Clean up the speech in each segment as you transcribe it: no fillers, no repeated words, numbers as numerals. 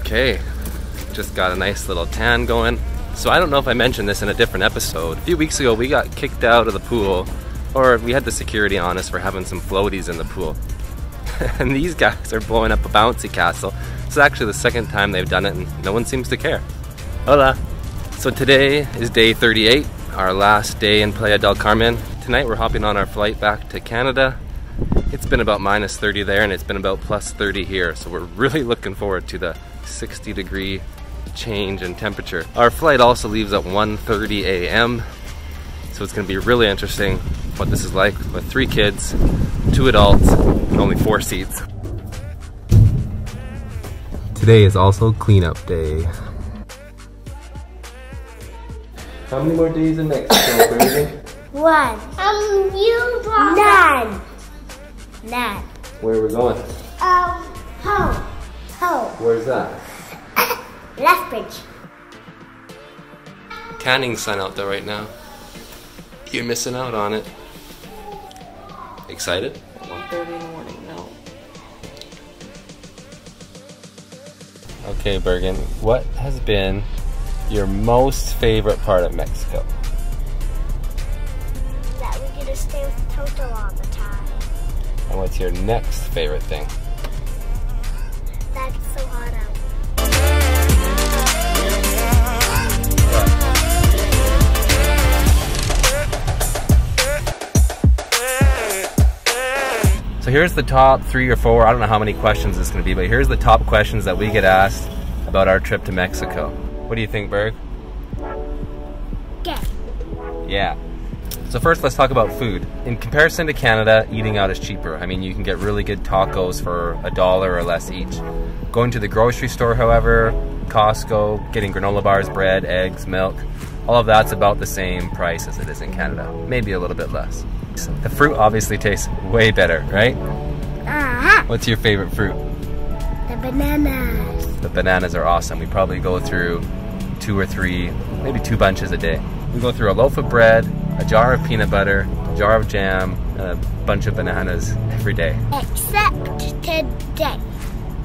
Okay, just got a nice little tan going. So I don't know if I mentioned this in a different episode. A few weeks ago we got kicked out of the pool, or we had the security on us for having some floaties in the pool. And these guys are blowing up a bouncy castle. It's actually the second time they've done it and no one seems to care. Hola! So today is day 38, our last day in Playa del Carmen. Tonight we're hopping on our flight back to Canada. It's been about minus 30 there and it's been about plus 30 here. So we're really looking forward to the 60-degree change in temperature. Our flight also leaves at 1:30 a.m. So it's going to be really interesting what this is like with 3 kids, 2 adults, and only 4 seats. Today is also cleanup day. How many more days in Mexico, baby? 1. None. None. Where are we going? Home. Where's that? Lethbridge. Tanning sun out there right now. You're missing out on it. Excited? 1:30 in the morning, no. Okay, Bergen, what has been your most favorite part of Mexico? That we get to stay with Toto all the time. And what's your next favorite thing? That's so hot out. So here's the top 3 or 4, I don't know how many questions this is going to be, but here's the top questions that we get asked about our trip to Mexico. What do you think, Berg? Get. Yeah. So first let's talk about food. In comparison to Canada, eating out is cheaper. I mean, you can get really good tacos for $1 or less each. Going to the grocery store, however, Costco, getting granola bars, bread, eggs, milk, all of that's about the same price as it is in Canada. Maybe a little bit less. The fruit obviously tastes way better, right? What's your favorite fruit? The bananas. The bananas are awesome. We probably go through 2 or 3, maybe 2 bunches a day. We go through a loaf of bread, a jar of peanut butter, a jar of jam, and a bunch of bananas every day. Except today.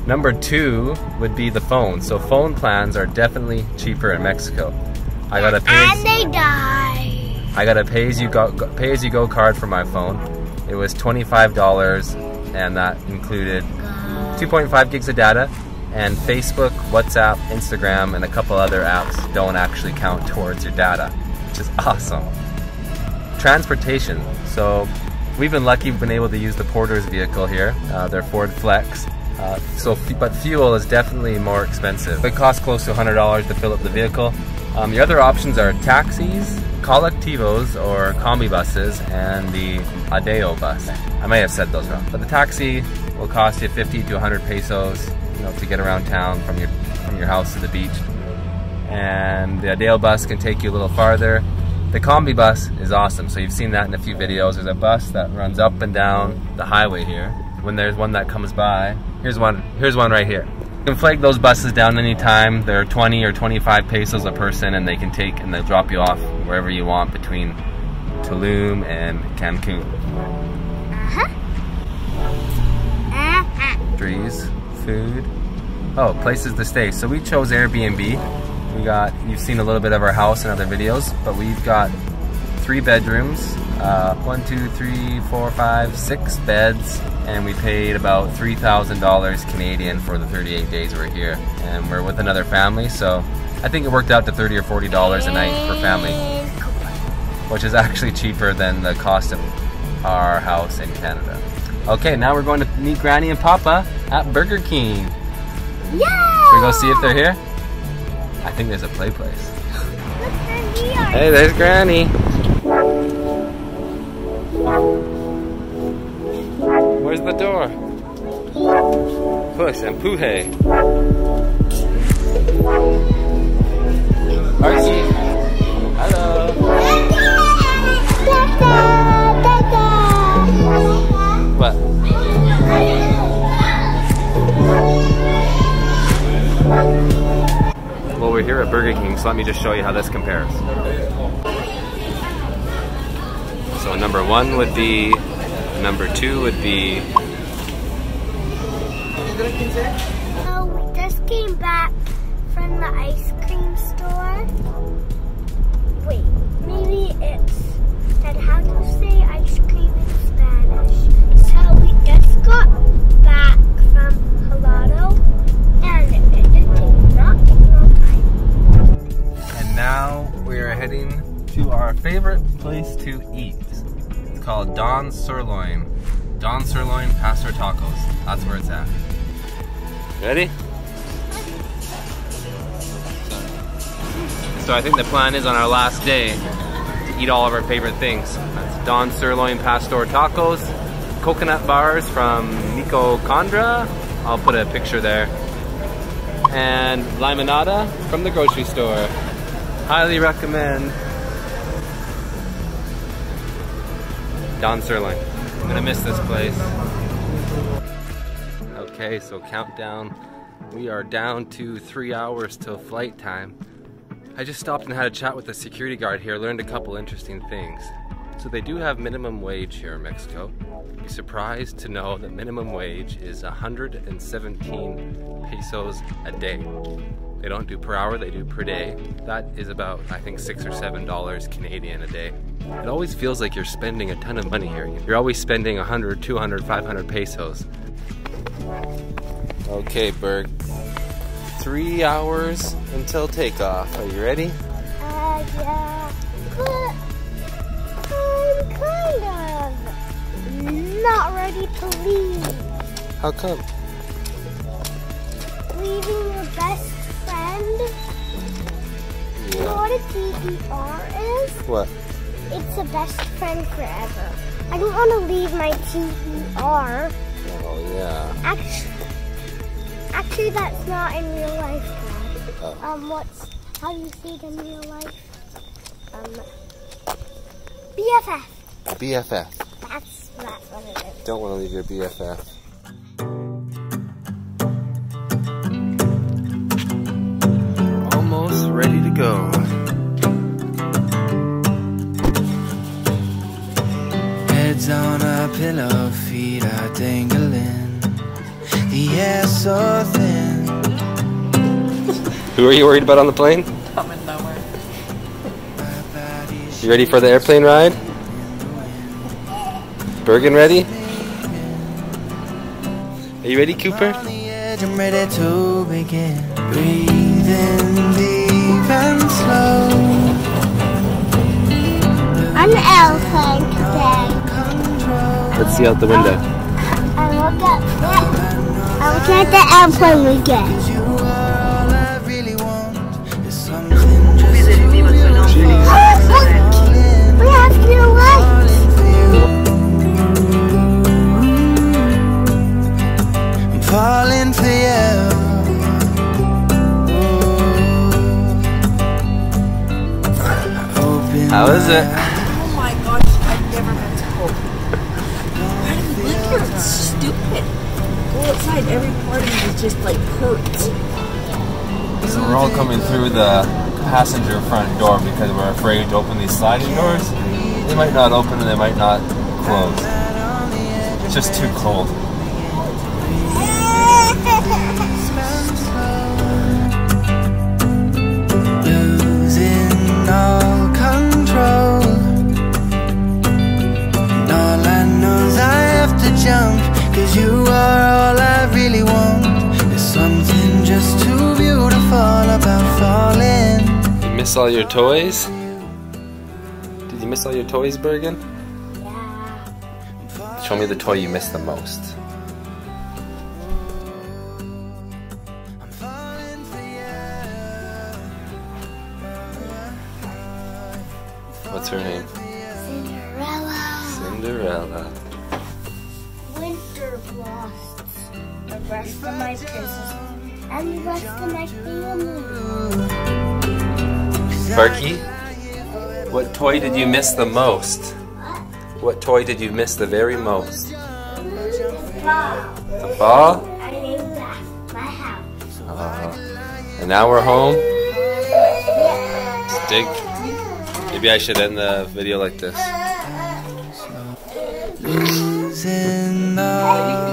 Number 2 would be the phone. So phone plans are definitely cheaper in Mexico. I got a And they die. I got a pay-as-you-go card for my phone. It was $25 and that included 2.5 gigs of data, and Facebook, WhatsApp, Instagram, and a couple other apps don't actually count towards your data, which is awesome. Transportation. So we've been lucky, we've been able to use the Porter's vehicle here, their Ford Flex. But fuel is definitely more expensive. It costs close to $100 to fill up the vehicle. The other options are taxis, colectivos or combi buses, and the Adeo bus. I may have said those wrong, but the taxi will cost you 50 to 100 pesos, you know, to get around town from your house to the beach. And the Adeo bus can take you a little farther. The combi bus is awesome, so you've seen that in a few videos. There's a bus that runs up and down the highway here. When there's one that comes by, here's one right here. You can flag those buses down anytime. They're 20 or 25 pesos a person, and they'll drop you off wherever you want between Tulum and Cancun. Trees, food, places to stay. So we chose Airbnb. You've seen a little bit of our house in other videos, but we've got 3 bedrooms, 1, 2, 3, 4, 5, 6 beds, and we paid about $3,000 Canadian for the 38 days we're here. And we're with another family, so I think it worked out to $30 or $40 a night per family, which is actually cheaper than the cost of our house in Canada. Okay, now we're going to meet Granny and Papa at Burger King. Yeah! Should we go see if they're here? I think there's a play place. Look, they're here. Hey, there's Granny. Where's the door? Push and empuje. Archie. Hello. What? Well, we're here at Burger King, so let me just show you how this compares. So number 1 would be, number 2 would be. Oh, we just came back the ice cream store. Wait, maybe it's said how to say ice cream in Spanish. So we just got back from Jalado, and it did take not a long time. And now we are heading to our favorite place to eat. It's called Don Sirloin. Don Sirloin Pastor Tacos. That's where it's at. Ready? So I think the plan is on our last day to eat all of our favorite things. That's Don Sirloin Pastor Tacos, coconut bars from Nico Condra. I'll put a picture there. And limonada from the grocery store. Highly recommend Don Sirloin. I'm gonna miss this place. Okay, so countdown. We are down to 3 hours till flight time. I just stopped and had a chat with the security guard here, learned a couple interesting things. So they do have minimum wage here in Mexico. You'd be surprised to know that minimum wage is 117 pesos a day. They don't do per hour, they do per day. That is about, I think, $6 or $7 Canadian a day. It always feels like you're spending a ton of money here. You're always spending 100, 200, 500 pesos. Okay, Berg. 3 hours until takeoff. Are you ready? Yeah. But I'm kind of not ready to leave. How come? Leaving your best friend. You know what a TBR is? What? It's a best friend forever. I don't want to leave my TBR. Oh, yeah. Actually, that's not in real life, Dad. Oh. How do you say it in real life? BFF. BFF. That's what it is. Don't want to leave your BFF. Almost ready to go. Heads on a pillow, feet are dangling. The air so thin. Who are you worried about on the plane? Coming nowhere. You ready for the airplane ride? Bergen ready? Are you ready, Cooper? On the edge, I'm ready to begin. Breathing deep and slow. I'm an airplane today. Let's see out the window. I'm looking at the airplane we get. You are all I really want. There's something just We have your lights. I'm falling for you. How is it? Oh my gosh, I've never been to cold. Why do you live here? It's stupid. Go outside, every part of me is just like hurts. So we're all coming through the passenger front door because we're afraid to open these sliding doors. They might not open and they might not close. It's just too cold. Losing all control. And all I know is I have to jump. 'Cause you are all I really want. There's something just too beautiful about falling. You miss all your toys? Did you miss all your toys, Bergen? Yeah. Show me the toy you miss the most. I'm falling for you. What's her name? Cinderella. Cinderella. Winter Blossoms. The rest of my princess and the rest of my family. Sparky, what toy did you miss the most? What toy did you miss the very most? Wow. The ball? I named that my house. And now we're home. Yeah. Dig. Maybe I should end the video like this. Losing all